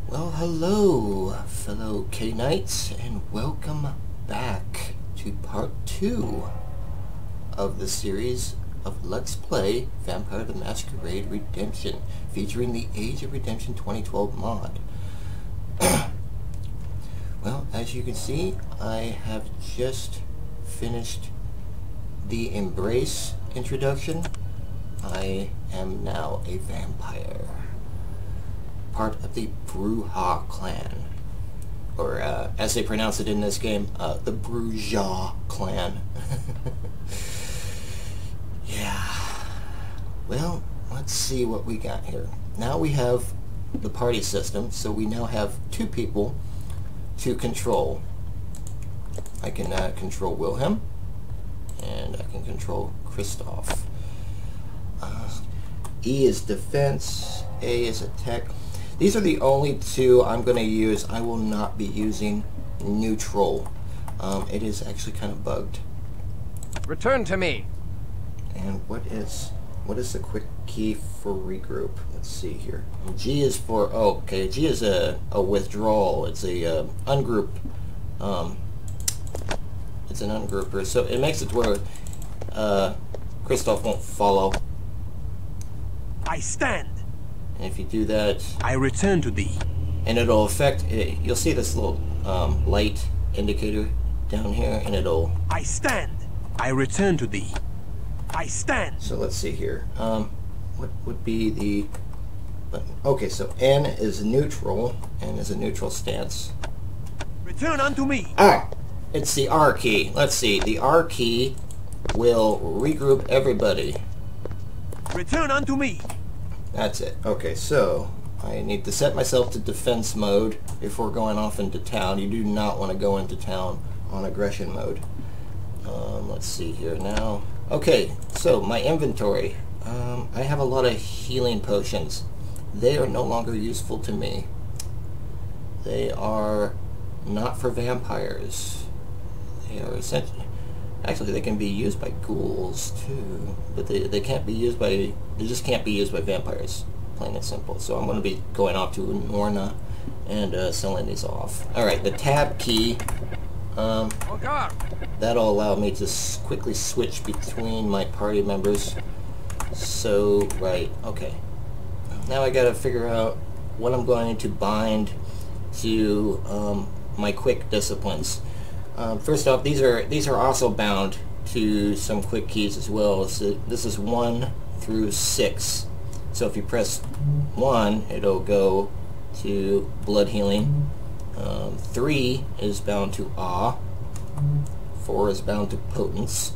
Well, hello, fellow K-Knights, and welcome back to part 2 of the series of Let's Play Vampire the Masquerade Redemption, featuring the Age of Redemption 2012 mod. Well, as you can see, I have just finished the Embrace introduction. I am now a vampire. Part of the Bruja clan, or as they pronounce it in this game, the Bruja clan. Yeah. Well, let's see what we got here. Now we have the party system, so we now have 2 people to control. I can control Wilhelm, and I can control Christoph. E is defense, A is attack. These are the only 2 I'm going to use. I will not be using neutral. It is actually kind of bugged. Return to me. And what is the quick key for regroup? Let's see here. G is for okay. G is a withdrawal. It's a ungroup. It's an ungrouper. So it makes it where Christoph won't follow. I stand. And if you do that, I return to thee. And it'll affect it. You'll see this little light indicator down here, and it'll. I stand. I return to thee. I stand. So let's see here. What would be the button? Okay, so N is neutral. N is a neutral stance. Return unto me. Ah, it's the R key. Let's see. The R key will regroup everybody. Return unto me. That's it. Okay, so I need to set myself to defense mode before going off into town. You do not want to go into town on aggression mode. Let's see here now. Okay, so my inventory. I have a lot of healing potions. They are no longer useful to me. They are not for vampires. They are essentially... Actually, they can be used by ghouls too, but they can't be used by... They just can't be used by vampires, plain and simple. So I'm going to be going off to Norna and selling these off. Alright, the tab key, that'll allow me to quickly switch between my party members. So, right, okay. Now I gotta figure out what I'm going to bind to my quick disciplines. First off, these are also bound to some quick keys as well. So this is 1 through 6. So if you press 1, it'll go to blood healing. 3 is bound to awe. 4 is bound to potence.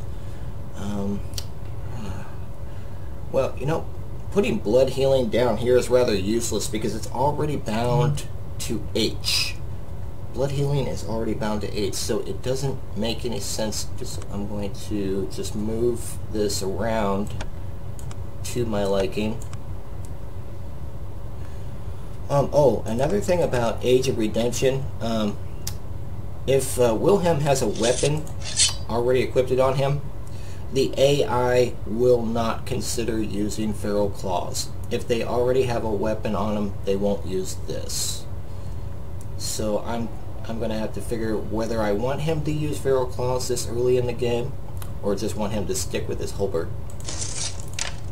Well, you know, putting blood healing down here is rather useless because it's already bound to H. Blood healing is already bound to H, so it doesn't make any sense. I'm going to just move this around to my liking. Oh, another thing about Age of Redemption, if Wilhelm has a weapon already equipped on him, the AI will not consider using feral claws. If they already have a weapon on them, they won't use this. So I'm going to have to figure whether I want him to use feral claws this early in the game, or just want him to stick with his halberd.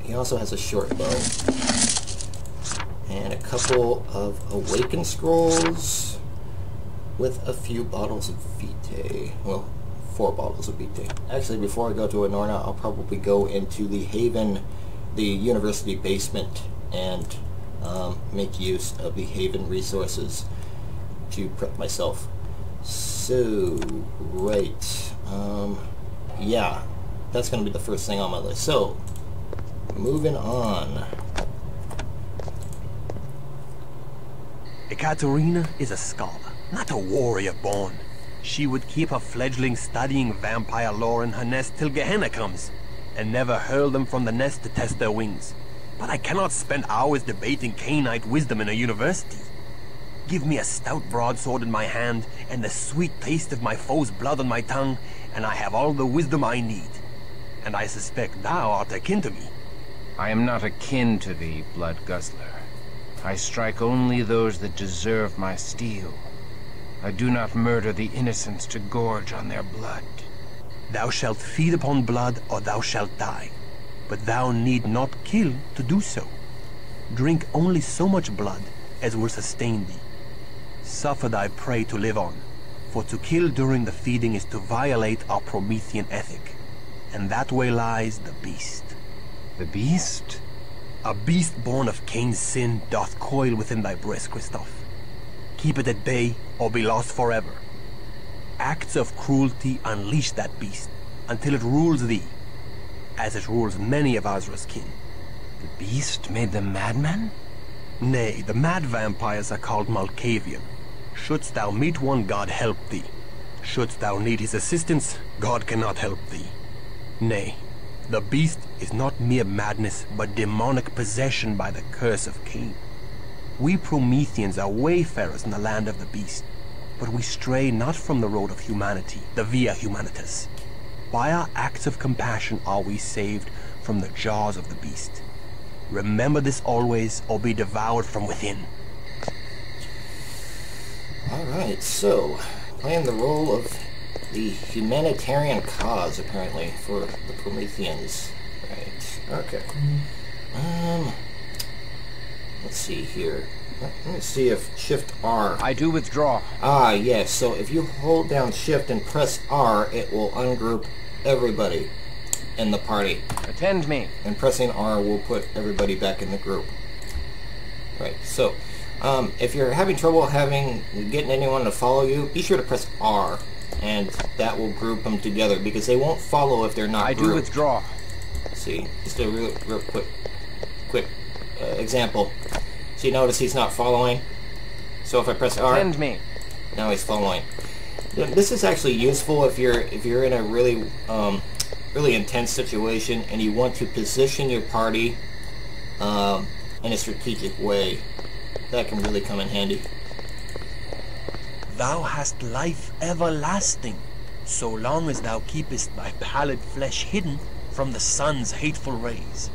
He also has a short bow. And a couple of awakened scrolls with a few bottles of Vitae. Well, 4 bottles of Vitae. Actually, before I go to Anorna, I'll probably go into the Haven, the university basement, and make use of the Haven resources to prep myself. So, right. Yeah, that's going to be the first thing on my list. So, moving on. Ekaterina is a scholar, not a warrior born. She would keep her fledglings studying vampire lore in her nest till Gehenna comes, and never hurl them from the nest to test their wings. But I cannot spend hours debating Cainite wisdom in a university. Give me a stout broadsword in my hand, and the sweet taste of my foe's blood on my tongue, and I have all the wisdom I need. And I suspect thou art akin to me. I am not akin to thee, blood guzzler. I strike only those that deserve my steel. I do not murder the innocents to gorge on their blood. Thou shalt feed upon blood, or thou shalt die. But thou need not kill to do so. Drink only so much blood as will sustain thee. Suffer thy prey to live on, for to kill during the feeding is to violate our Promethean ethic. And that way lies the beast. The beast? A beast born of Cain's sin doth coil within thy breast, Christoph. Keep it at bay, or be lost forever. Acts of cruelty unleash that beast, until it rules thee, as it rules many of Azra's kin. The beast made them madmen? Nay, the mad vampires are called Malkavian. Shouldst thou meet one, God help thee. Shouldst thou need his assistance, God cannot help thee. Nay, the beast is not mere madness, but demonic possession by the curse of Cain. We Prometheans are wayfarers in the land of the beast, but we stray not from the road of humanity, the Via Humanitas. By our acts of compassion are we saved from the jaws of the beast. Remember this always, or be devoured from within. Alright, so, playing the role of the humanitarian cause, apparently, for the Prometheans. Right, okay. Let's see here. Let me see if Shift R... I do withdraw. Ah, yes, so if you hold down Shift and press R, it will ungroup everybody in the party. Attend me. And pressing R will put everybody back in the group. Right, so, if you're having trouble getting anyone to follow you, be sure to press R, and that will group them together, because they won't follow if they're not grouped. I do withdraw. See, just a real quick example. So you notice he's not following. So if I press R, Attend me. Now he's following. This is actually useful if you're in a really intense situation and you want to position your party in a strategic way. That can really come in handy. Thou hast life everlasting, so long as thou keepest thy pallid flesh hidden from the sun's hateful rays.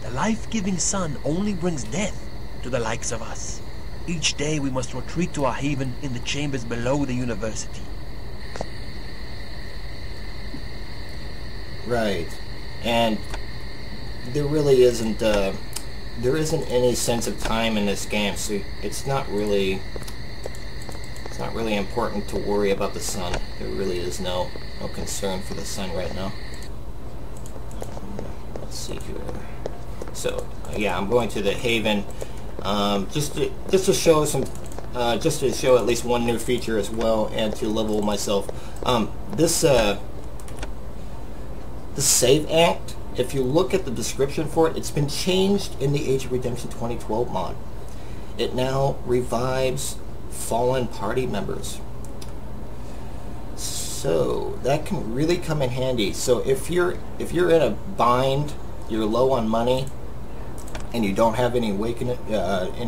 The life-giving sun only brings death to the likes of us. Each day we must retreat to our haven in the chambers below the university. Right. And there really isn't any sense of time in this game, so it's not really important to worry about the sun. There really is no concern for the sun right now. Let's see here. So yeah, I'm going to the haven just to show at least one new feature as well, and to level myself. This save act, if you look at the description for it, it's been changed in the Age of Redemption 2012 mod. It now revives fallen party members. So that can really come in handy. So if you're in a bind, you're low on money, and you don't have any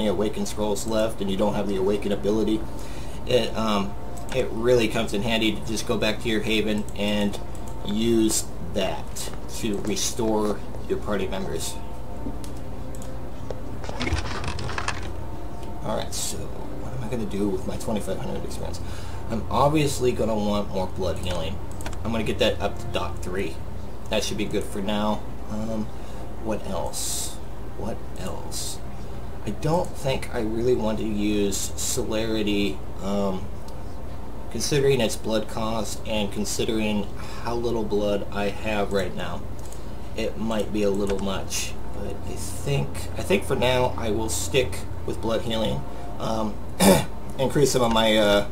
awaken scrolls left, and you don't have the awaken ability, it really comes in handy to just go back to your haven and use that to restore your party members. Alright, so what am I going to do with my 2500 experience? I'm obviously going to want more blood healing. I'm going to get that up to Doc 3. That should be good for now. What else? What else? I don't think I really want to use celerity, considering its blood cost and considering how little blood I have right now. It might be a little much, but I think for now I will stick with blood healing. Increase some of my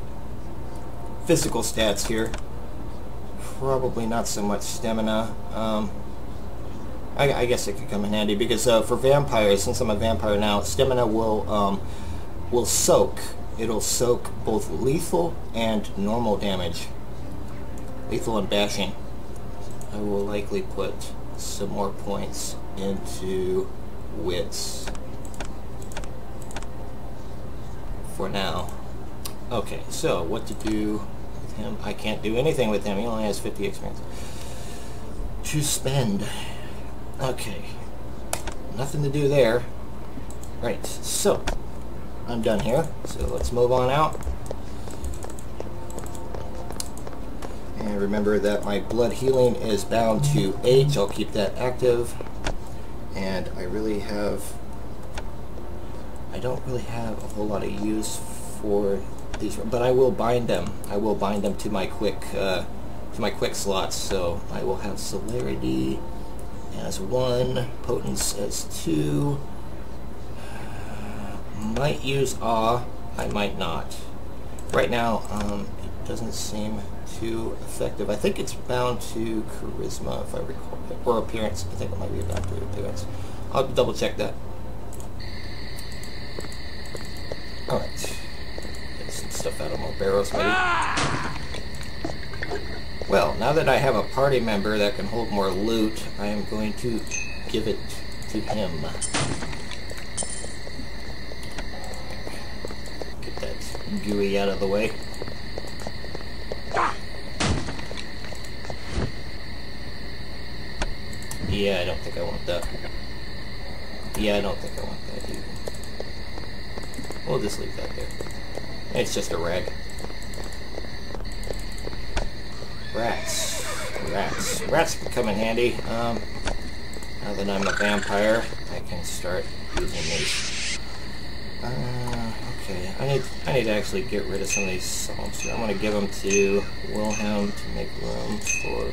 physical stats here. Probably not so much stamina. I guess it could come in handy because for vampires, since I'm a vampire now, stamina will soak. It'll soak both lethal and normal damage. Lethal and bashing. I will likely put some more points into wits for now. Okay, so what to do with him? I can't do anything with him. He only has 50 experience to spend. Okay, nothing to do there. Right, so I'm done here. So let's move on out. And remember that my blood healing is bound to H. I'll keep that active. And I don't really have a whole lot of use for these, but I will bind them. I will bind them to my quick slots. So I will have celerity as 1, potence as 2. Might use awe. I might not. Right now, it doesn't seem too effective. I think it's bound to charisma, if I recall, or appearance. I think it might be bound to appearance. I'll double check that. Alright. Get some stuff out of my barrels, maybe. Well, now that I have a party member that can hold more loot, I am going to give it to him. Get that gooey out of the way. Yeah, I don't think I want that. Yeah, I don't think I want that either. We'll just leave that there. It's just a rag. Rats. Rats. Rats can come in handy. Now that I'm a vampire, I can start using these. Okay, I need to actually get rid of some of these salts here. I'm going to give them to Wilhelm to make room for...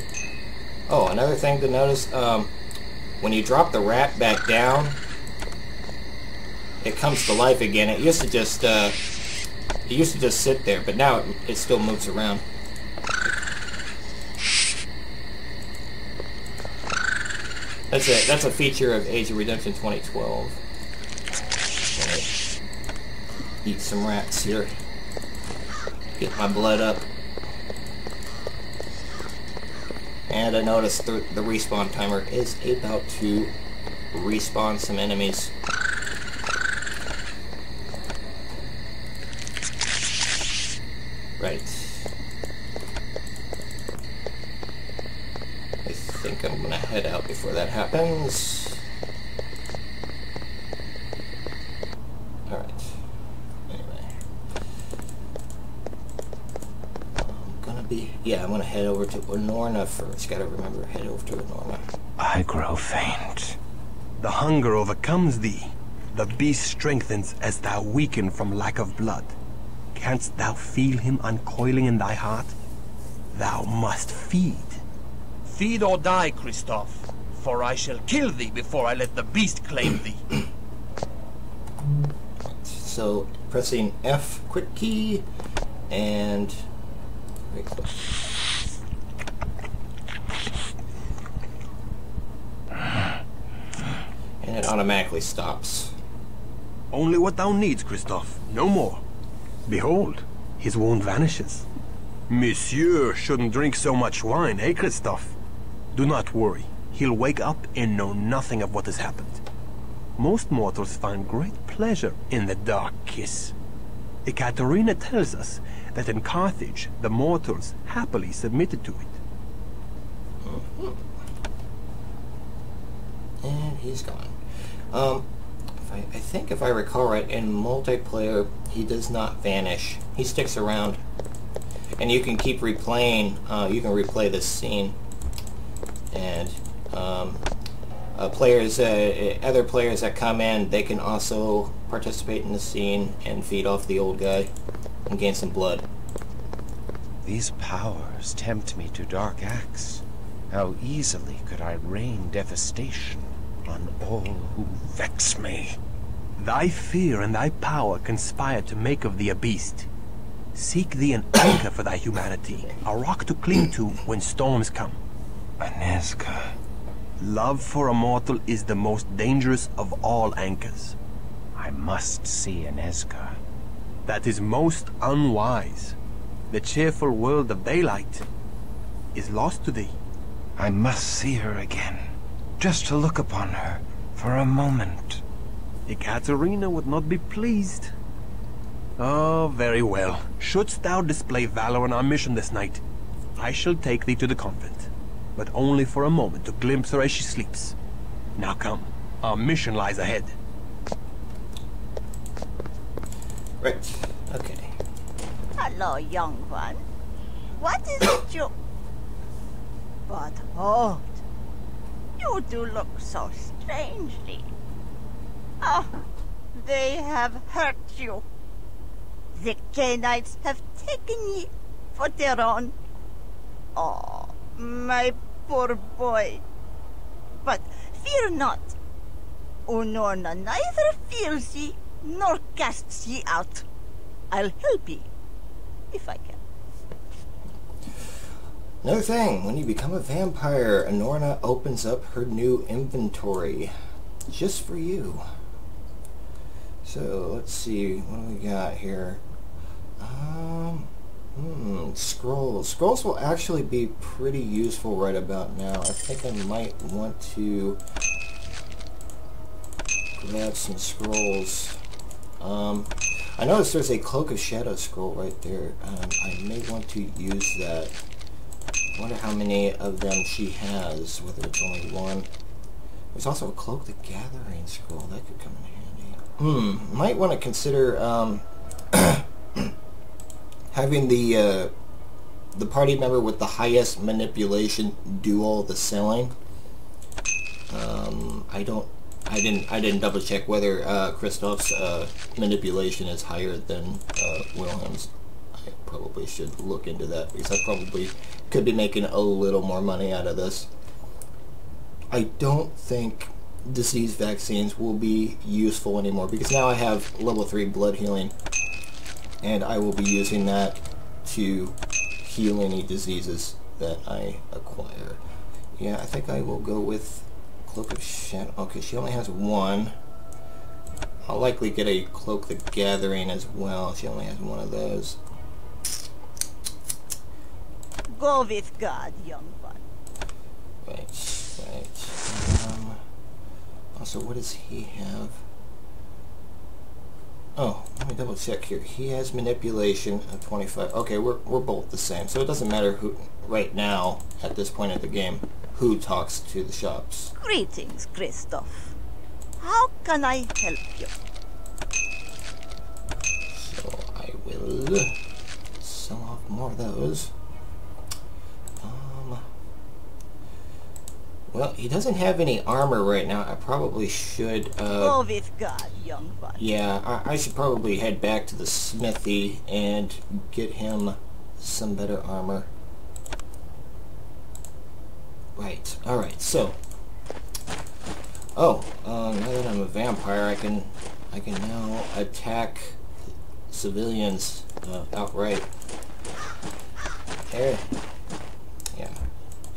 Oh, another thing to notice, when you drop the rat back down, it comes to life again. It used to just sit there, but now it still moves around. That's a feature of Age of Redemption 2012. Eat some rats here. Get my blood up. And I noticed the respawn timer is about to respawn some enemies. Right. I think I'm gonna head out before that happens. Alright. Anyway. I'm gonna head over to Onorna first. Gotta remember, head over to Onorna. I grow faint. The hunger overcomes thee. The beast strengthens as thou weaken from lack of blood. Canst thou feel him uncoiling in thy heart? Thou must feed. Feed or die, Christophe, for I shall kill thee before I let the beast claim thee. So, pressing F, quick key, and... and it automatically stops. Only what thou needs, Christophe, no more. Behold, his wound vanishes. Monsieur shouldn't drink so much wine, eh, Christophe? Do not worry. He'll wake up and know nothing of what has happened. Most mortals find great pleasure in the dark kiss. Ekaterina tells us that in Carthage, the mortals happily submitted to it. And he's gone. I think if I recall right, in multiplayer, he does not vanish. He sticks around. And you can keep replaying, you can replay this scene. And other players that come in, they can also participate in the scene and feed off the old guy and gain some blood. These powers tempt me to dark acts. How easily could I rain devastation on all who vex me. Thy fear and thy power conspire to make of thee a beast. Seek thee an anchor for thy humanity, a rock to cling to when storms come. Anezka. Love for a mortal is the most dangerous of all anchors. I must see Anezka. That is most unwise. The cheerful world of daylight is lost to thee. I must see her again, just to look upon her for a moment. Ekaterina would not be pleased. Oh, very well. Shouldst thou display valor on our mission this night, I shall take thee to the convent, but only for a moment to glimpse her as she sleeps. Now come, our mission lies ahead. Right. Okay. Hello, young one. What is it you... But hold. You do look so strangely. Oh, they have hurt you. The Canaanites have taken ye for their own. Oh, my poor boy. But fear not. Unorna neither fears ye nor casts ye out. I'll help ye, if I can. Another thing, when you become a vampire, Anorna opens up her new inventory just for you. So let's see, what do we got here? Scrolls. Scrolls will actually be pretty useful right about now. I think I might want to grab some scrolls. I noticed there's a Cloak of Shadow scroll right there. I may want to use that. I wonder how many of them she has, whether it's only one. There's also a Cloak the Gathering scroll. That could come in handy. Might want to consider having the party member with the highest manipulation do all the selling. I didn't double check whether Kristoff's manipulation is higher than Wilhelm's. I probably should look into that because I probably could be making a little more money out of this. I don't think disease vaccines will be useful anymore because now I have level 3 blood healing and I will be using that to heal any diseases that I acquire. Yeah, I think I will go with Cloak of Shadow. Okay, she only has one. I'll likely get a Cloak the Gathering as well. She only has one of those. Go with God, young one. Right. Also, what does he have? Oh, let me double check here. He has manipulation of 25. Okay, we're both the same. So it doesn't matter who, right now, at this point of the game, who talks to the shops. Greetings, Kristoff. How can I help you? So I will sell off more of those. Well, he doesn't have any armor right now. I probably should... Go with God, young one. Yeah, I should probably head back to the smithy and get him some better armor. Right, alright, so... Oh, now that I'm a vampire, I can now attack civilians outright. There. Yeah.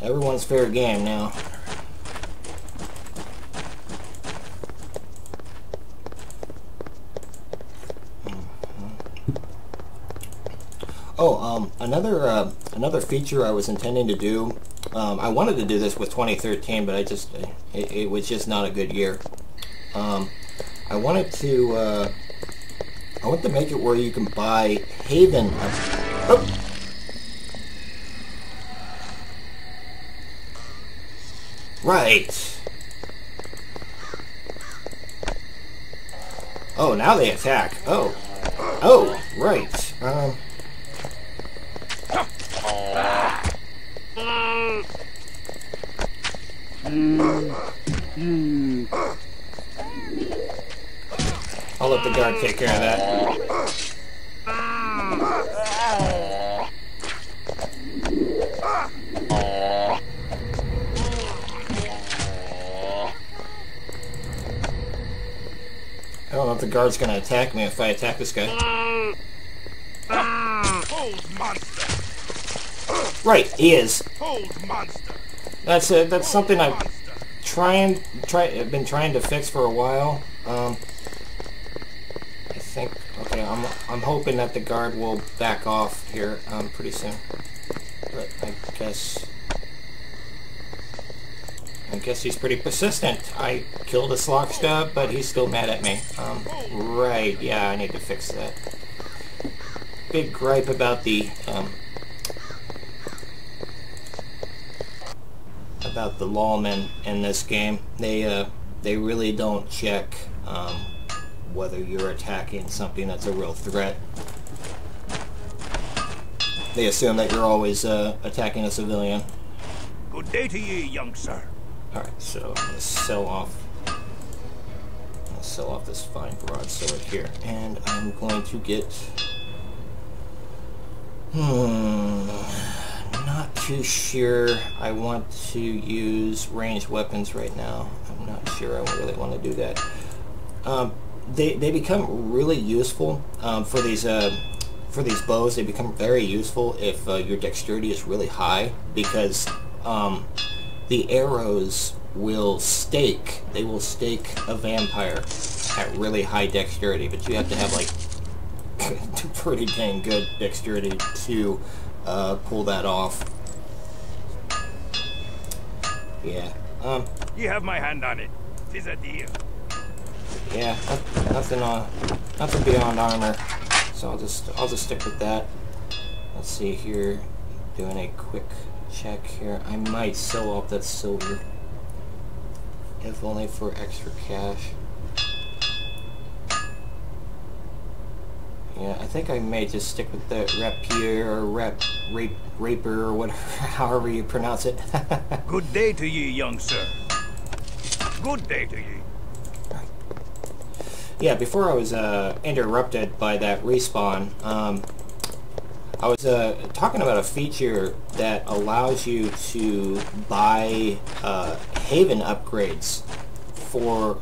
Everyone's fair game now. Oh, another feature I was intending to do. I wanted to do this with 2013, but it was just not a good year. I want to make it where you can buy Haven. Oh. Right. Oh, now they attack. Oh. Oh, right. I'll let the guard take care of that. I don't know if the guard's gonna attack me if I attack this guy. Hold, monster! Right, he is. Hold, monster! That's something I've been trying to fix for a while. I think. Okay, I'm hoping that the guard will back off here pretty soon. But I guess he's pretty persistent. I killed a Slockstub, but he's still mad at me. Right, yeah, I need to fix that. Big gripe about the lawmen in this game. They really don't check whether you're attacking something that's a real threat. They assume that you're always attacking a civilian. Good day to ye, young sir. Alright, so I'm gonna sell off this fine broadsword here, and I'm going to get not too sure I want to use ranged weapons right now. I'm not sure I really want to do that. They become really useful for these bows. They become very useful if your dexterity is really high, because the arrows will stake. They will stake a vampire at really high dexterity, but you have to have like pretty dang good dexterity to pull that off. Yeah. You have my hand on it. 'Tis a deal. Yeah. Nothing beyond armor. So I'll just stick with that. Let's see here. Doing a quick check here. I might sell off that silver, if only for extra cash. Yeah, I think I may just stick with the rapier or raper or whatever, however you pronounce it. Good day to ye, young sir. Good day to ye. Yeah, before I was interrupted by that respawn, I was talking about a feature that allows you to buy Haven upgrades for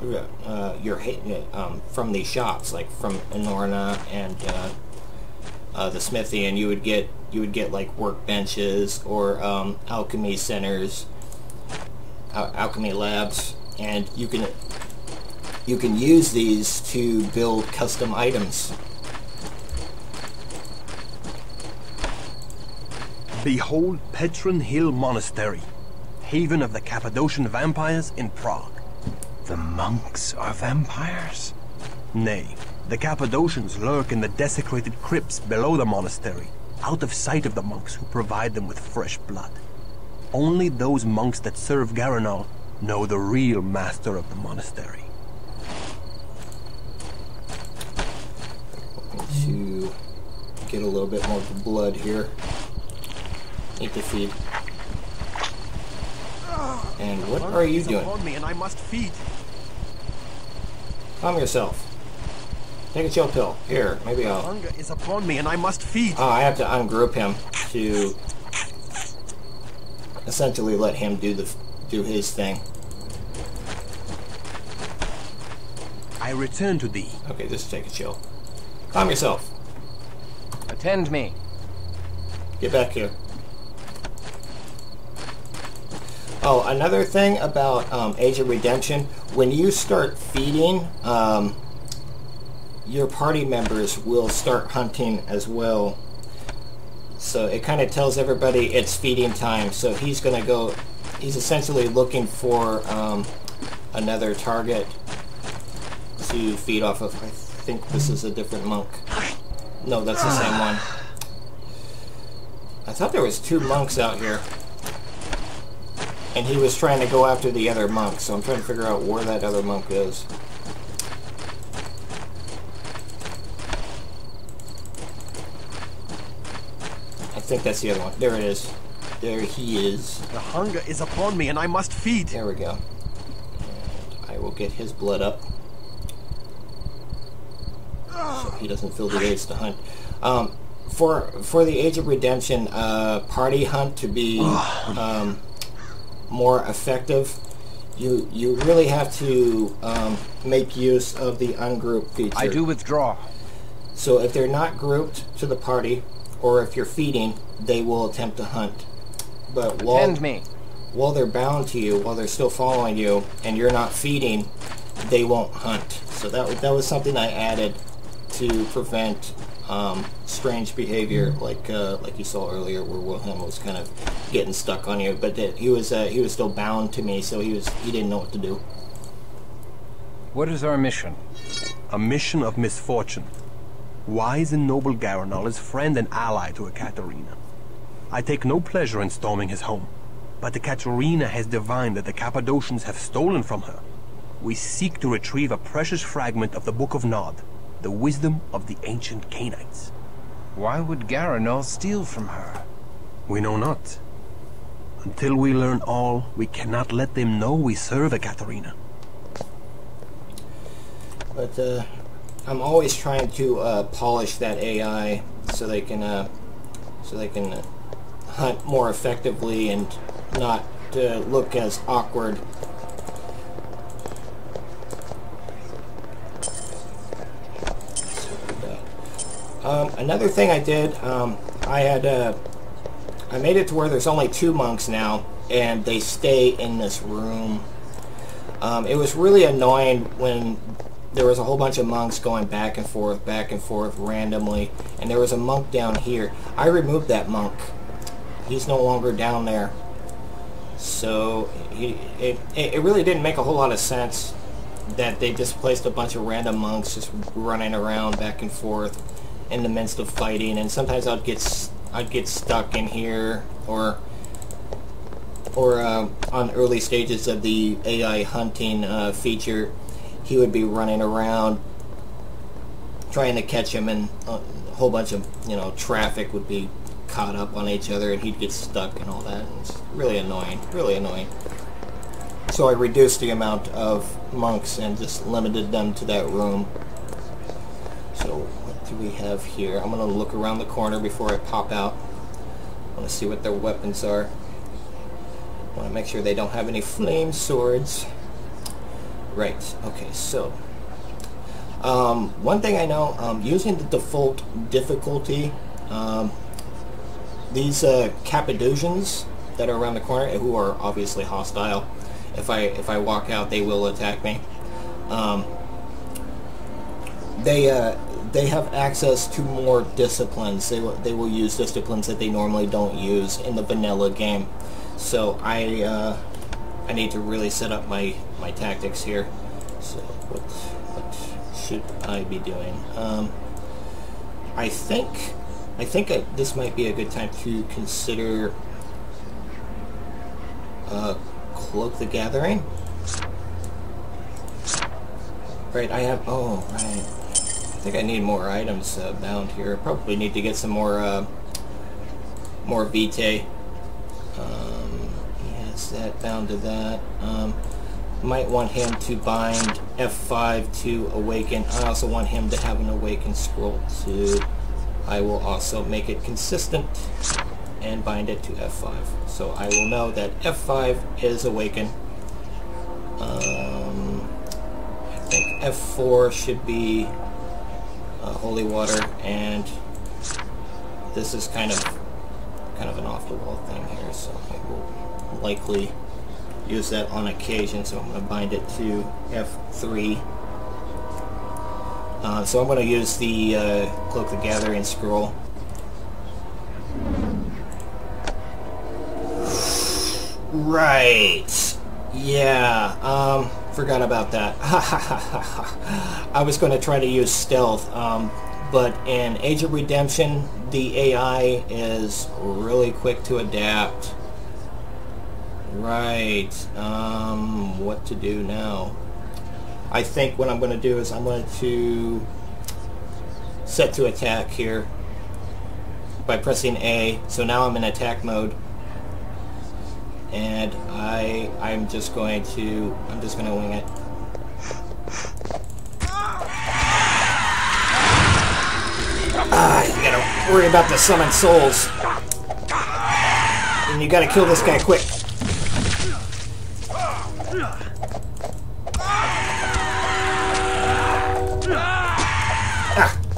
your from these shops, like from Enorna and the Smithy, and you would get like workbenches or alchemy centers, alchemy labs, and you can use these to build custom items. Behold Petrin Hill Monastery, haven of the Cappadocian vampires in Prague. The monks are vampires? Nay, the Cappadocians lurk in the desecrated crypts below the monastery, out of sight of the monks who provide them with fresh blood. Only those monks that serve Garanal know the real master of the monastery. To get a little bit more blood here. Need to feed. And what are you doing? Upon me and I must feed. Calm yourself. Take a chill pill. Here, maybe I'll... Hunger is upon me and I must feed. Oh, I have to ungroup him to essentially let him do his thing. I return to thee. Okay, just take a chill. Calm yourself. Attend me. Get back here. Oh, another thing about Age of Redemption, when you start feeding, your party members will start hunting as well. So it kind of tells everybody it's feeding time. So he's going to go, he's essentially looking for another target to feed off of. I think this is a different monk. No, that's the same one. I thought there was 2 monks out here. And he was trying to go after the other monk, so I'm trying to figure out where that other monk is. I think that's the other one. There it is. There he is. The hunger is upon me and I must feed. There we go. And I will get his blood up, so he doesn't feel the urge to hunt. For the Age of Redemption party hunt to be more effective, you really have to make use of the ungroup feature. I do withdraw. So if they're not grouped to the party, or if you're feeding, they will attempt to hunt. But while they're bound to you, while they're still following you, and you're not feeding, they won't hunt. So that was something I added to prevent strange behavior, like you saw earlier, where Wilhelm was kind of getting stuck on you. But he was still bound to me, so he didn't know what to do. What is our mission? A mission of misfortune. Wise and noble Garanal is friend and ally to Ekaterina. I take no pleasure in storming his home, but Ekaterina has divined that the Cappadocians have stolen from her. we seek to retrieve a precious fragment of the Book of Nod, the wisdom of the ancient Canaanites. Why would Garanol steal from her? We know not. Until we learn all, we cannot let them know we serve Ekaterina. But I'm always trying to polish that AI so they can hunt more effectively and not look as awkward. Another thing I did, I made it to where there's only 2 monks now, and they stay in this room. It was really annoying when there was a whole bunch of monks going back and forth randomly, and there was a monk down here. I removed that monk. He's no longer down there. So it really didn't make a whole lot of sense that they just placed a bunch of random monks just running around back and forth in the midst of fighting, and sometimes I'd get stuck in here, or on early stages of the AI hunting feature, he would be running around trying to catch him, and a whole bunch of traffic would be caught up on each other, and he'd get stuck and all that. And it's really annoying, really annoying. So I reduced the amount of monks and just limited them to that room. So what do we have here? I'm going to look around the corner before I pop out. I want to see what their weapons are. I want to make sure they don't have any flame swords. Right, okay, so one thing I know, using the default difficulty, these Cappadocians that are around the corner, who are obviously hostile, if I walk out, they will attack me. They have access to more disciplines. They will use disciplines that they normally don't use in the vanilla game. So I need to really set up my tactics here. So what should I be doing? I think this might be a good time to consider Cloak the Gathering. Right, I have. Oh, right. I think I need more items bound here. Probably need to get some more Vitae. Yes, that bound to that. Might want him to bind F5 to awaken. I also want him to have an awaken scroll too. I will also make it consistent and bind it to F5. So I will know that F5 is awaken. I think F4 should be holy water, and this is kind of an off-the-wall thing here, so I will likely use that on occasion. So I'm going to bind it to F3. So I'm going to use the Cloak the Gathering scroll. Right. Yeah. Forgot about that. I was going to try to use stealth, but in Age of Redemption, the AI is really quick to adapt. Right. What to do now? I think what I'm going to do is I'm going to set to attack here by pressing A. So now I'm in attack mode, and I'm just going to wing it. You gotta worry about the summoned souls, and you gotta kill this guy quick.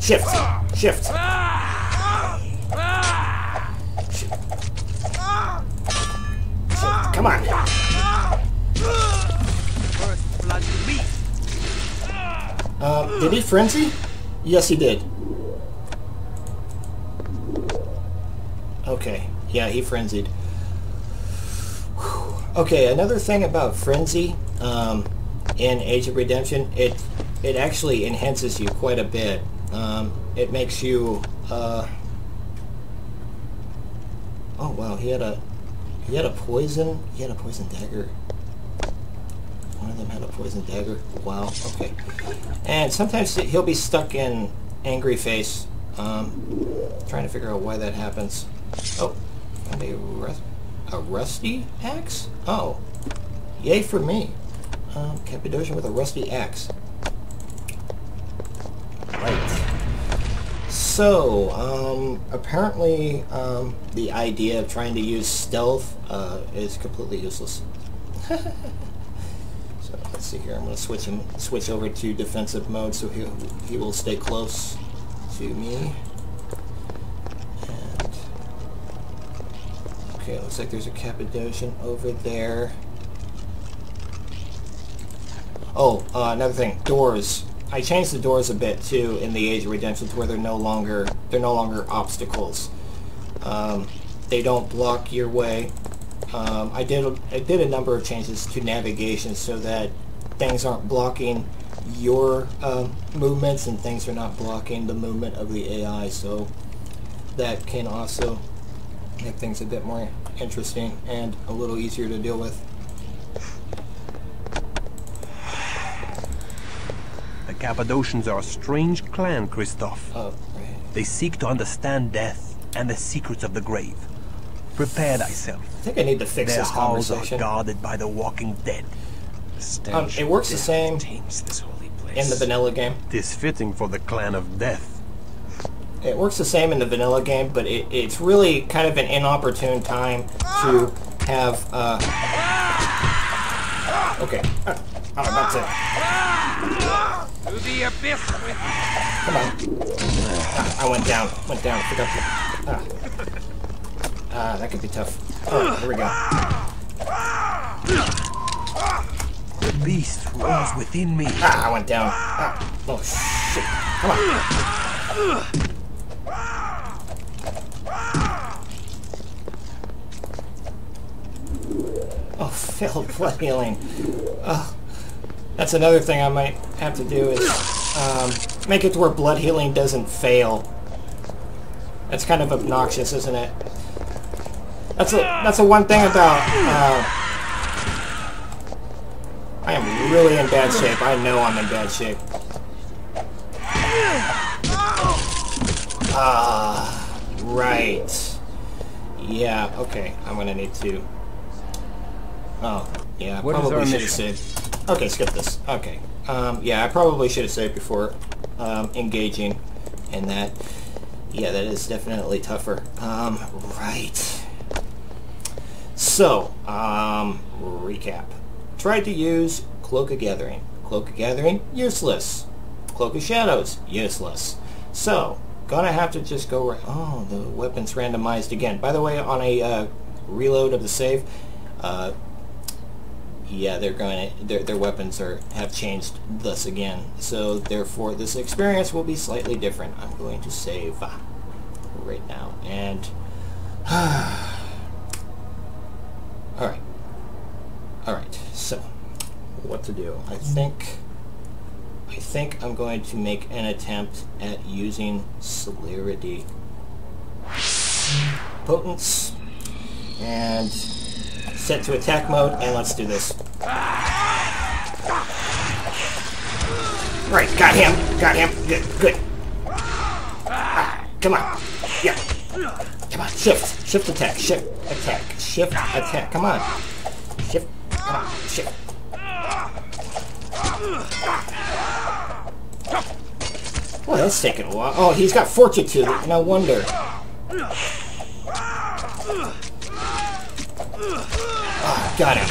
Shift. Shift. Come on. Did he frenzy? Yes, he did. Okay. Yeah, he frenzied. Whew. Okay, another thing about frenzy in Age of Redemption, it actually enhances you quite a bit. It makes you oh wow, he had a poison dagger. One of them had a poison dagger. Wow, okay. And sometimes he'll be stuck in angry face. Trying to figure out why that happens. Oh, and a rusty axe? Oh, yay for me. Cappadocian with a rusty axe. Right. So, apparently, the idea of trying to use stealth is completely useless. So let's see here. I'm going to switch over to defensive mode, so he will stay close to me. And okay, it looks like there's a Cappadocian over there. Oh, another thing, doors. I changed the doors a bit too in the Age of Redemption to where they're no longer obstacles. They don't block your way. I did a number of changes to navigation so that things aren't blocking your movements and things are not blocking the movement of the AI. So that can also make things a bit more interesting and a little easier to deal with. The Cappadocians are a strange clan, Christoph. Oh, right. They seek to understand death and the secrets of the grave. Prepare thyself. I think I need to fix Their this halls are conversation. guarded by the walking dead. The stench It of works the death same taints this holy place. in the vanilla game. Tis fitting for the clan of death. It works the same in the vanilla game, but it's really kind of an inopportune time to have, okay. I'm about to... To the abyss with Come on. I went down. Forgot to... that could be tough. Oh, here we go. The beast roars within me. I went down. Oh, shit. Come on. Oh, failed blood healing. That's another thing I might have to do is make it to where blood healing doesn't fail. That's kind of obnoxious, isn't it? That's the one thing about... I am really in bad shape. I know I'm in bad shape. Right. Yeah, okay. I'm gonna need to... Oh, yeah, What is probably our should have mission? saved. Okay, skip this. Okay. Yeah, I probably should have saved before engaging in that. Yeah, that is definitely tougher. Right. So, recap. Tried to use Cloak of Gathering. Cloak of Gathering, useless. Cloak of Shadows, useless. So, gonna have to just go... Oh, the weapon's randomized again. By the way, on a reload of the save, yeah, their weapons have changed thus again. So, therefore, this experience will be slightly different. I'm going to save right now. And... Alright, so, what to do? I think I'm going to make an attempt at using Celerity. Potence, and set to attack mode, and let's do this. Right, got him, good. Come on, yeah. Come on, shift attack, come on. Shift, come on, shift. Well, that's taking a while. Oh, he's got fortitude, no wonder. Oh, got him.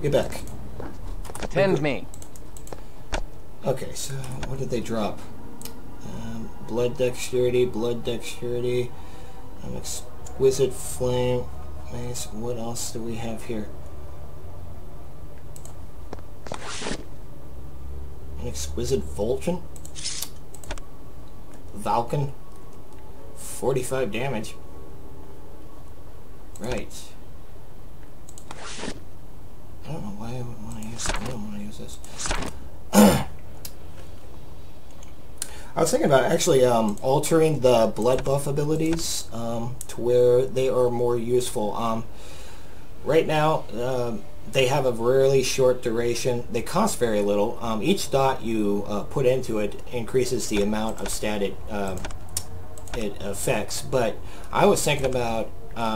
Get back. Attend me. Okay, so what did they drop? Blood dexterity, exquisite flame. Nice. What else do we have here? An exquisite Vulcan? Vulcan? 45 damage. Right. I don't know why I would want to use it. I don't want to use this. I was thinking about actually altering the blood buff abilities to where they are more useful. right now, they have a really short duration. They cost very little. Each dot you put into it increases the amount of stat it affects. But I was thinking about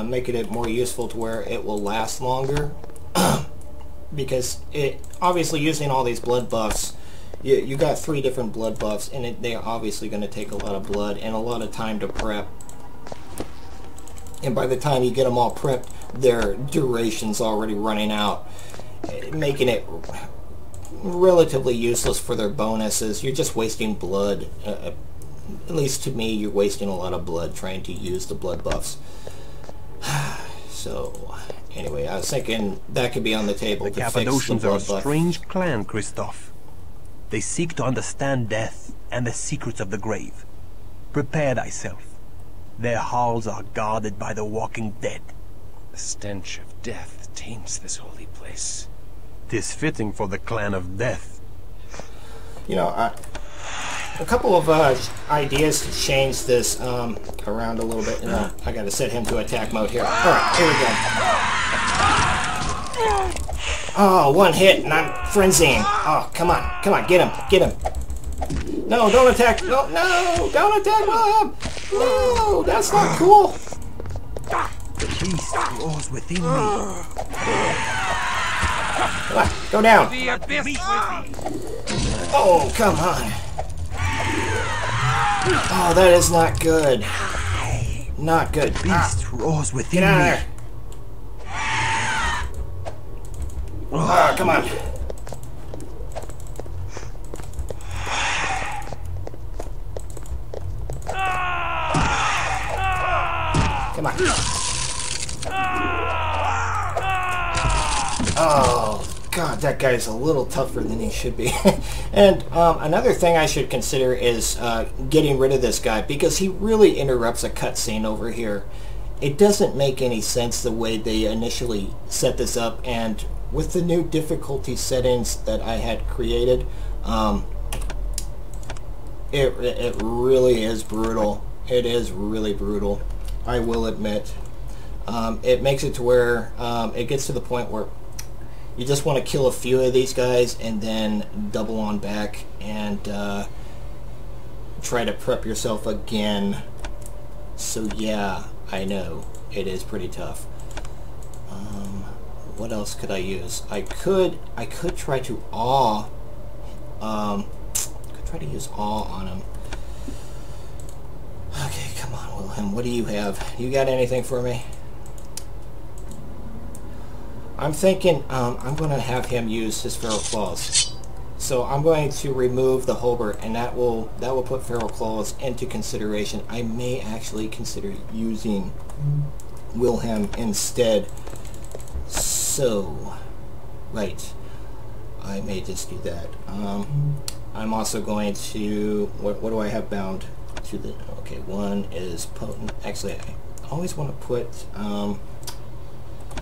making it more useful to where it will last longer. Because obviously using all these blood buffs, you got 3 different blood buffs, and they're obviously going to take a lot of blood and a lot of time to prep. And by the time you get them all prepped, their duration's already running out, making it relatively useless for their bonuses. You're just wasting blood. At least to me, you're wasting a lot of blood trying to use the blood buffs. So, anyway, I was thinking that could be on the table. The Cappadocians are a strange clan, Christoph. They seek to understand death and the secrets of the grave. Prepare thyself. Their halls are guarded by the walking dead. The stench of death taints this holy place. 'Tis fitting for the clan of death. You know, a couple of ideas to change this around a little bit. I got to set him to attack mode here. All right, here we go. Oh, one hit and I'm frenzying. Oh, come on, get him. No, don't attack. No, don't attack William. No, that's not cool. The beast roars within me. Come on, go down. The abyss with thee. Oh, come on. Oh, that is not good. Not good. Beast roars within Get out of me. there. Oh, come on. Come on. Oh, God, that guy's a little tougher than he should be. And another thing I should consider is getting rid of this guy, because he really interrupts a cutscene over here. It doesn't make any sense the way they initially set this up, and with the new difficulty settings that I had created, it really is brutal. It is really brutal, I will admit. It makes it to where it gets to the point where you just want to kill a few of these guys and then double on back and try to prep yourself again. So yeah, I know it is pretty tough. What else could I use? I could try to awe. Could try to use awe on him. Okay, come on, Wilhelm. What do you have? You got anything for me? I'm thinking I'm going to have him use his feral claws. So I'm going to remove the Holbert, and that will put feral claws into consideration. I may actually consider using Wilhelm instead. So, right, I may just do that. I'm also going to, what do I have bound to the, okay, one is potent. Actually, I always want to put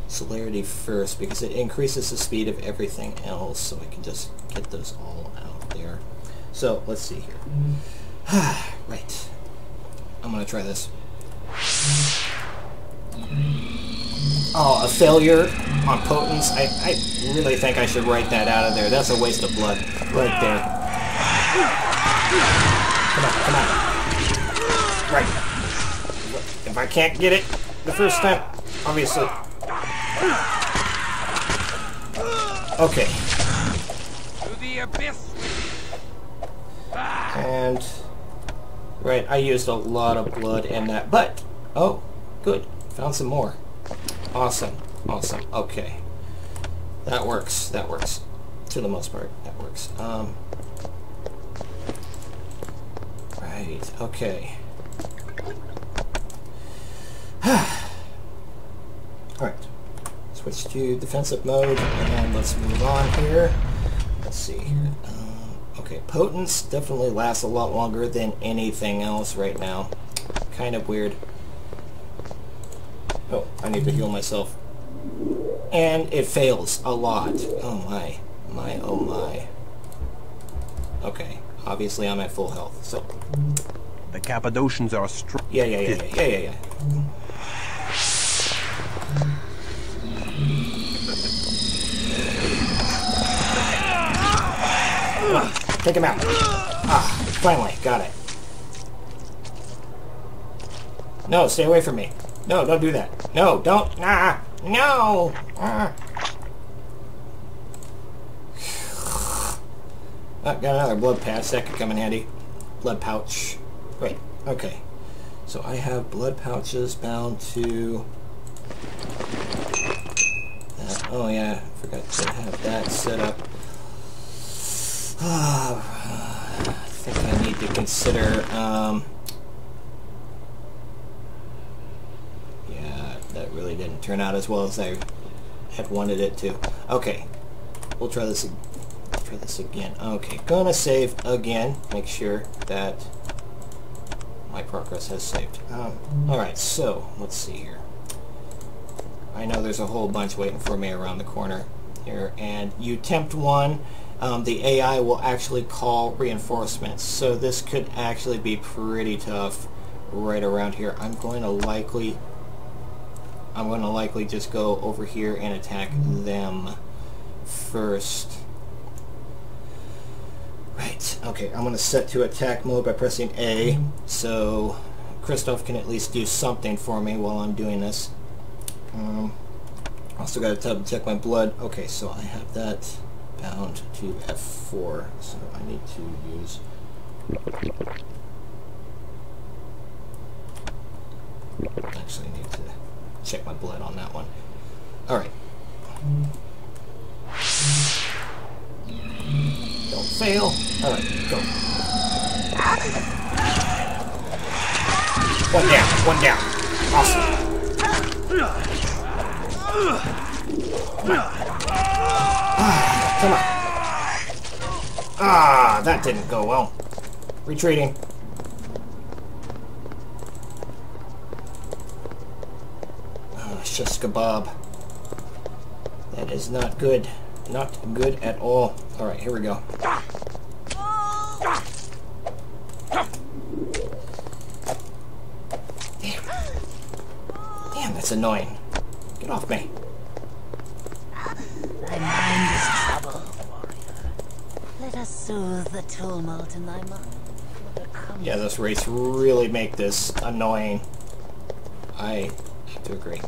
celerity first, because it increases the speed of everything else, so I can just get those all out there. So, let's see here. Right, I'm going to try this. Oh, a failure on potence. I really think I should write that out of there. That's a waste of blood right there. Come on. Right. If I can't get it the first time, obviously. Okay. To the abyss. And right, I used a lot of blood in that, but oh, good. Found some more. Awesome. Okay. That works. To the most part, that works. Right, okay. Alright. Switch to defensive mode, and let's move on here. Let's see here. Okay, potence definitely lasts a lot longer than anything else right now. Kind of weird. Oh, I need to heal myself. And it fails a lot. Oh my. Oh my. Okay, obviously I'm at full health, so. The Cappadocians are strong. Yeah. Come on. Take him out. Ah, finally. Got it. No, stay away from me. No, don't do that. No, don't. Ah, no. Ah. Oh, got another blood patch. That could come in handy. Blood pouch. Wait. Okay. So I have blood pouches bound to... oh yeah, I forgot to have that set up. I think I need to consider... yeah, that really didn't turn out as well as I had wanted it to. Okay. We'll try this again. Try this again. Okay, gonna save again. Make sure that my progress has saved. Alright, so let's see here. I know there's a whole bunch waiting for me around the corner here, and you tempt one, the AI will actually call reinforcements. So this could actually be pretty tough right around here. I'm going to likely just go over here and attack them first. Right, okay, I'm going to set to attack mode by pressing A, so Christoph can at least do something for me while I'm doing this. Also got to double check my blood. Okay, so I have that bound to F4, so I need to use... actually need to check my blood on that one. Alright. Don't fail. Alright, go. One down, one down. Awesome. Come on. Ah, that didn't go well. Retreating. Shish kebab. That is not good. Not good at all. Alright, here we go. Damn. Damn, that's annoying. Get off me. Thy mind is troubled, warrior. Let us soothe the tumult in thy mind. Yeah, those wraiths really make this annoying. I have to agree.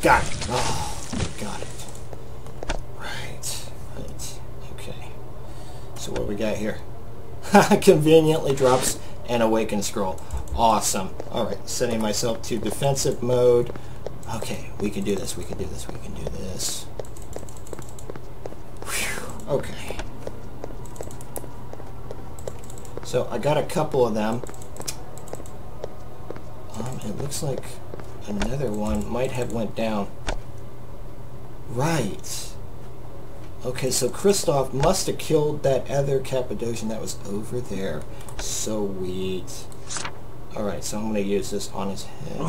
Got it. Oh, got it. Right. Right. Okay. So what we got here? Conveniently drops an awaken scroll. Awesome. Alright, setting myself to defensive mode. Okay, we can do this, we can do this, we can do this. Whew. Okay. So I got a couple of them. It looks like another one might have went down. Right. Okay, so Christoph must have killed that other Cappadocian that was over there. Sweet. Alright, so I'm going to use this on his head.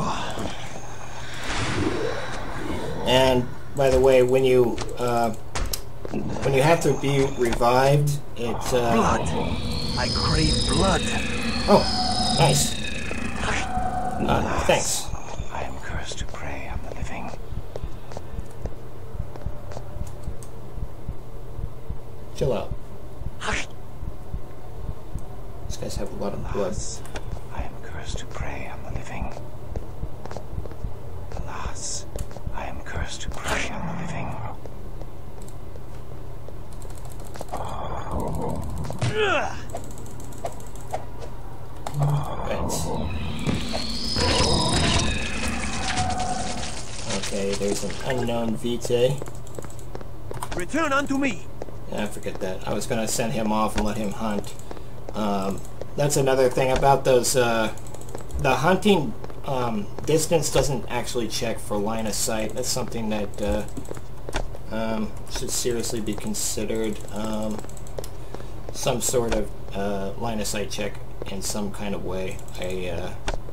And, by the way, when you have to be revived, it... blood! I crave blood! Oh, nice. Thanks. I am cursed to prey on the living. Chill out. These guys have a lot of blood. I am cursed to prey on the living. Alas, I am cursed to prey on the living. Right. Okay, there's an unknown Vitae. Return unto me! Yeah, forget that. I was going to send him off and let him hunt. That's another thing about those, the hunting distance doesn't actually check for line of sight. That's something that should seriously be considered. Some sort of line of sight check in some kind of way.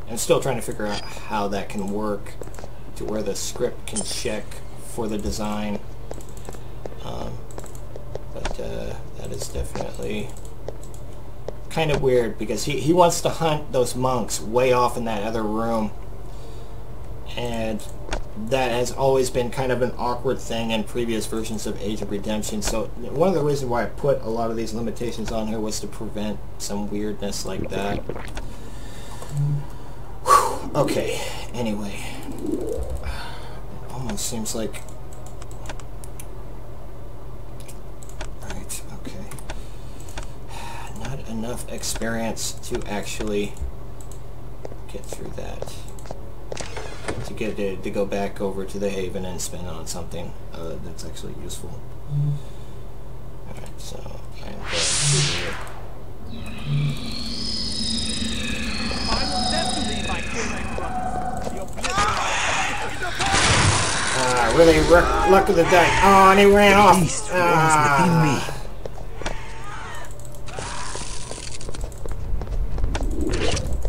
I'm still trying to figure out how that can work to where the script can check for the design. But that is definitely kind of weird because he wants to hunt those monks way off in that other room, and that has always been kind of an awkward thing in previous versions of Age of Redemption. So one of the reasons why I put a lot of these limitations on here was to prevent some weirdness like that. Whew. Okay, anyway. It almost seems like... Right, okay. Not enough experience to actually get through that. To get to go back over to the Haven and spend on something that's actually useful. Alright, so I'm going to... Really luck of the dice. Oh, and he ran off.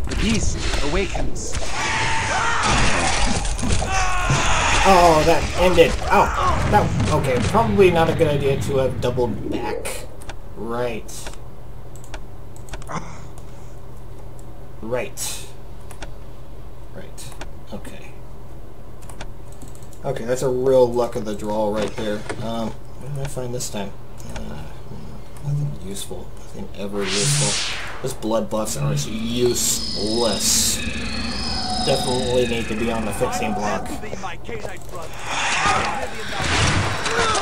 The beast awakens. Oh, that ended. Oh, that... Okay, probably not a good idea to have doubled back. Right. Right. Right. Okay. Okay, that's a real luck of the draw right there. What did I find this time? Nothing useful. Nothing ever useful. Those blood buffs are useless. Definitely need to be on the fixing block.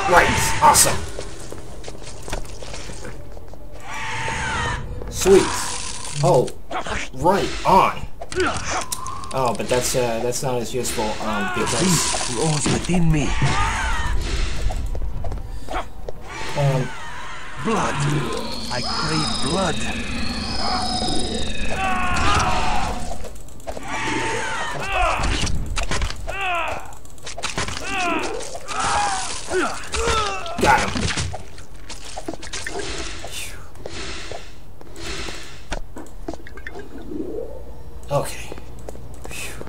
Right, awesome. Sweet. Oh, right on. Oh, but that's not as useful because Roars within me. Blood. I crave blood. Got him. Okay. Whew.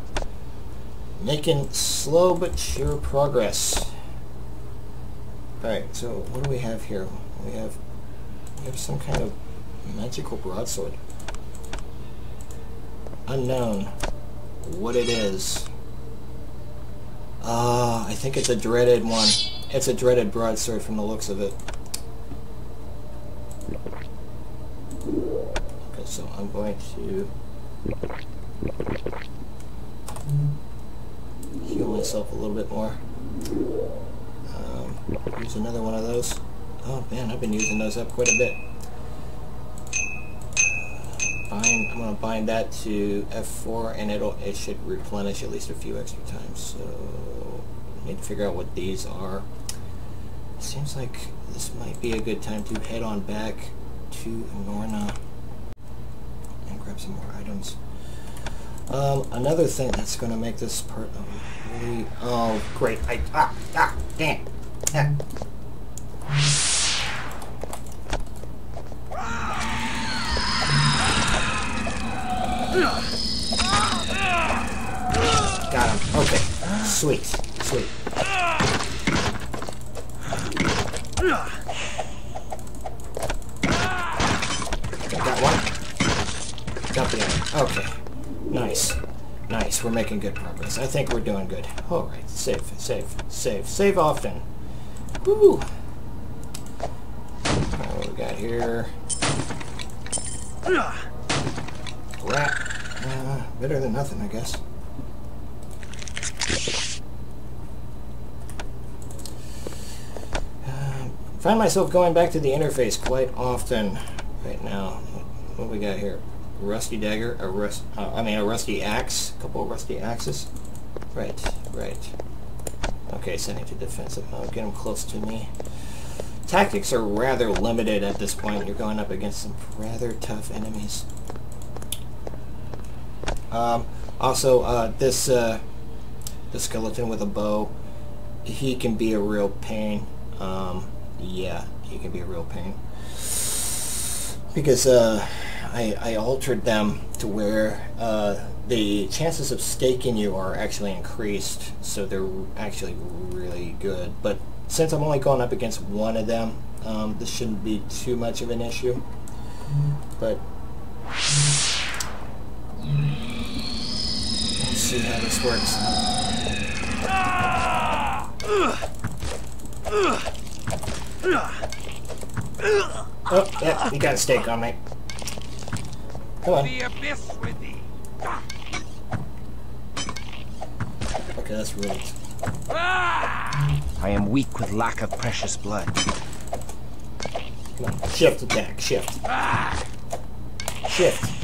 Making slow but sure progress. Alright, so what do we have here? We have some kind of magical broadsword. Unknown. What it is. I think it's a dreaded one. It's a dreaded broadsword from the looks of it. Okay, so I'm going to heal myself a little bit more. Use another one of those. Oh man, I've been using those up quite a bit. I'm going to bind that to F4 and it should replenish at least a few extra times. So I need to figure out what these are. Seems like this might be a good time to head on back to Norna and grab some more items. Another thing that's going to make this part really... Oh, great. Damn. Yeah. Got him. Okay. Sweet. Sweet. Got one. Got the other. Okay. Nice. Nice. We're making good progress. I think we're doing good. Alright. Save. Save. Save. Save often. Woo! What we got here? Rat. Better than nothing, I guess. Find myself going back to the interface quite often right now. What we got here? A rusty dagger, a rusty axe, a couple of rusty axes. Right, right. Okay, sending to defensive mode. Get them close to me. Tactics are rather limited at this point. You're going up against some rather tough enemies. Also, this the skeleton with a bow, he can be a real pain. Yeah, he can be a real pain. Because I altered them to where the chances of staking you are actually increased, so they're actually really good. But since I'm only going up against one of them, this shouldn't be too much of an issue. But let's see how this works. Oh, yeah, you got a stake on me. Come on. The abyss with thee. Okay, that's ruined. I am weak with lack of precious blood. Come on, shift attack, shift. Shift.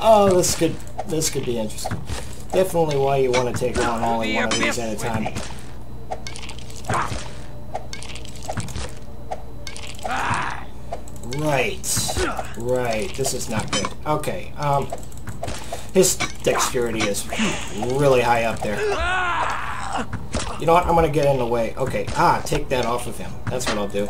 Oh, this could be interesting. Definitely why you want to take on only one of these at a time. Right. This is not good. Okay. His dexterity is really high up there. You know what? I'm gonna get in the way. Okay. Take that off of him. That's what I'll do.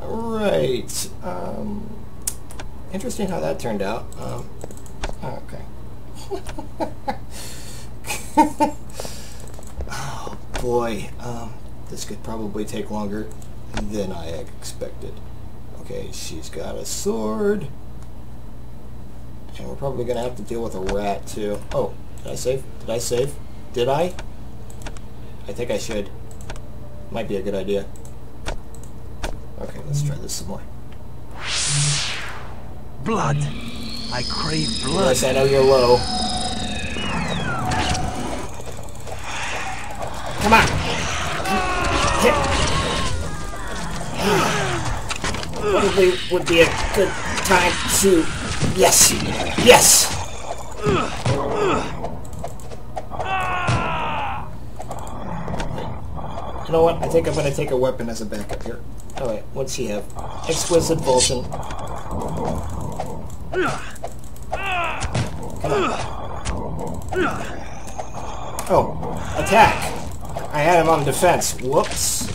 Right. Interesting how that turned out. Okay. Oh boy, this could probably take longer than I expected. Okay, she's got a sword. And we're probably gonna have to deal with a rat too. Oh, did I save? Did I save? Did I? I think I should. Might be a good idea. Okay, let's try this some more. Blood. I crave blood. Yes, I know you're low. Come on! Hit! Probably would be a good time to... Yes! Yes! You know what? I think I'm going to take a weapon as a backup here. Alright, what's he have? Exquisite Vulcan. Come on. Oh, attack! I had him on defense. Whoops.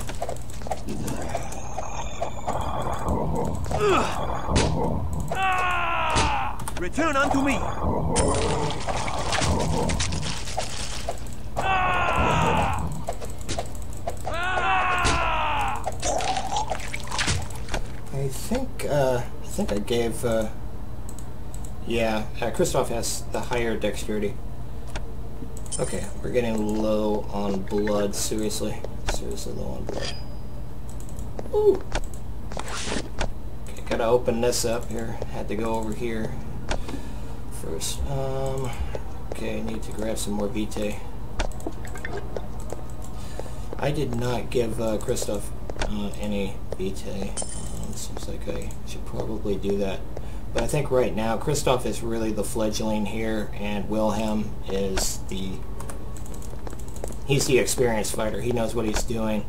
Return unto me. I think I gave, yeah, Kristoff has the higher dexterity. Okay, we're getting low on blood, seriously. Seriously low on blood. Ooh. Okay, gotta open this up here. Had to go over here first. Okay, I need to grab some more vitae. I did not give Kristoff any vitae. Seems like I should probably do that. But I think right now, Kristoff is really the fledgling here, and Wilhelm is he's the experienced fighter. He knows what he's doing.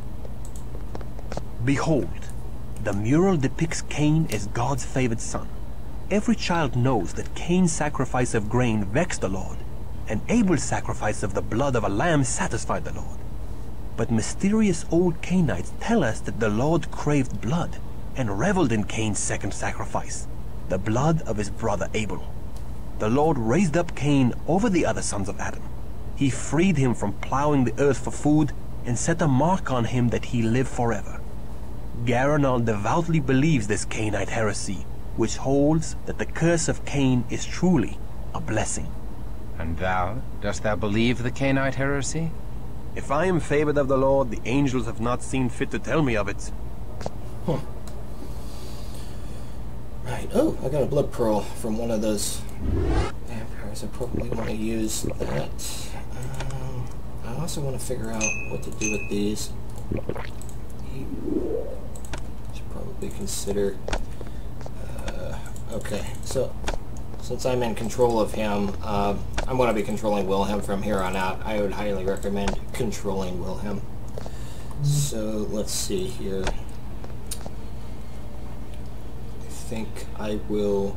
Behold, the mural depicts Cain as God's favored son. Every child knows that Cain's sacrifice of grain vexed the Lord, and Abel's sacrifice of the blood of a lamb satisfied the Lord. But mysterious old Cainites tell us that the Lord craved blood, and reveled in Cain's second sacrifice, the blood of his brother Abel. The Lord raised up Cain over the other sons of Adam. He freed him from plowing the earth for food, and set a mark on him that he live forever. Garanal devoutly believes this Cainite heresy, which holds that the curse of Cain is truly a blessing. And thou, dost thou believe the Cainite heresy? If I am favored of the Lord, the angels have not seen fit to tell me of it. Right. Oh, I got a blood pearl from one of those vampires. I probably want to use that. I also want to figure out what to do with these. Should probably consider... okay, so since I'm in control of him, I'm going to be controlling Wilhelm from here on out. I would highly recommend controlling Wilhelm. So let's see here. I think I will...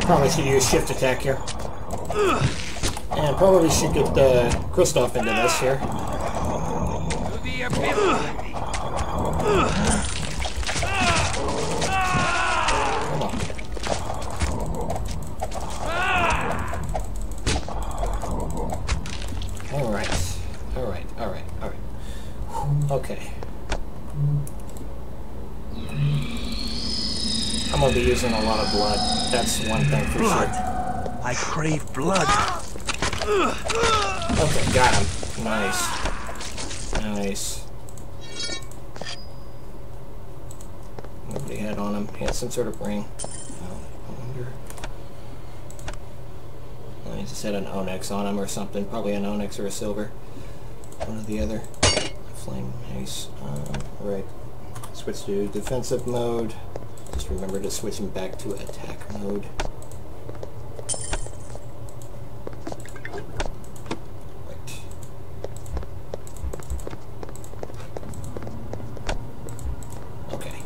Probably should use shift attack here. And probably should get Kristoff into this here. Come on. Alright. Okay. I'm gonna be using a lot of blood. That's one thing for Blood. sure. I crave blood. Okay, got him. Nice. Nobody had on him. He had some sort of ring. I wonder. Well, he just had an onyx on him or something. Probably an onyx or a silver. One or the other. Flame mace. Right. Switch to defensive mode. Just remember to switch him back to attack mode. Right. Okay.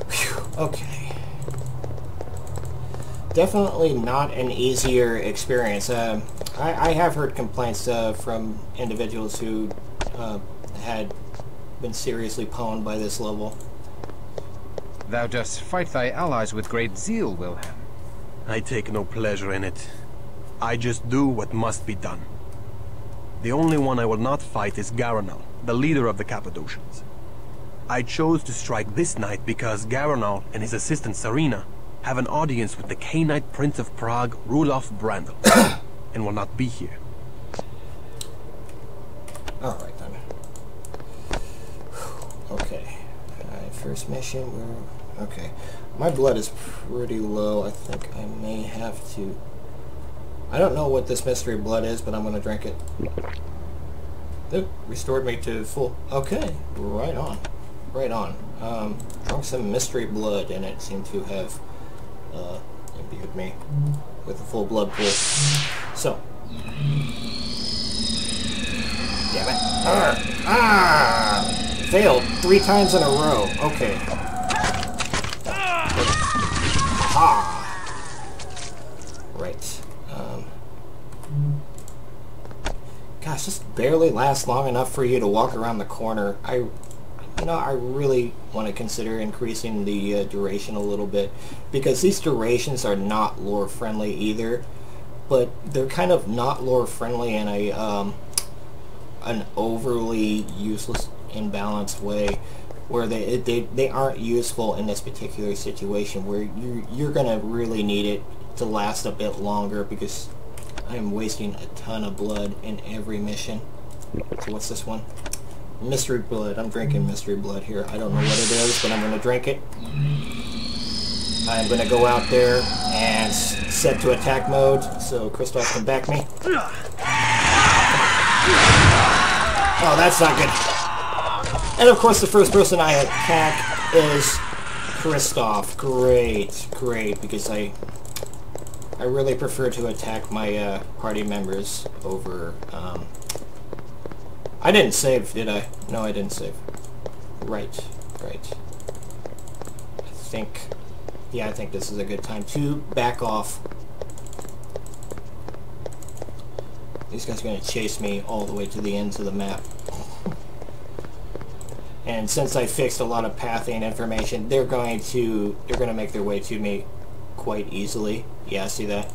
Whew. Okay. Definitely not an easier experience. I have heard complaints from individuals who had been seriously pwned by this level. Thou dost fight thy allies with great zeal, Wilhelm. I take no pleasure in it. I just do what must be done. The only one I will not fight is Garanal, the leader of the Cappadocians. I chose to strike this night because Garanal and his assistant Serena have an audience with the Cainite Prince of Prague, Rudolf Brandl, and will not be here. Alright then. Okay. First mission, okay. My blood is pretty low. I think I may have to... I don't know what this mystery blood is, but I'm going to drink it. Oop, restored me to full... Okay, right on. Drunk some mystery blood, and it seemed to have imbued me with a full blood pool. So... Damn it. Failed 3 times in a row. Okay. Ha! Right. Gosh, this barely lasts long enough for you to walk around the corner. I really want to consider increasing the duration a little bit, because these durations are not lore friendly either, but they're kind of not lore friendly in a an overly useless, imbalanced way, where they aren't useful in this particular situation, where you're gonna really need it to last a bit longer, because I'm wasting a ton of blood in every mission. So what's this one? Mystery blood. I'm drinking mystery blood here. I don't know what it is, but I'm gonna drink it. I'm gonna go out there and set to attack mode so Kristoff can back me. Oh, that's not good. And of course the first person I attack is Kristoff. Great, because I really prefer to attack my party members over... I didn't save, did I? No, I didn't save. Right. I think this is a good time to back off. These guys are going to chase me all the way to the ends of the map. And since I fixed a lot of pathing information, they're going to make their way to me quite easily. Yeah, see that?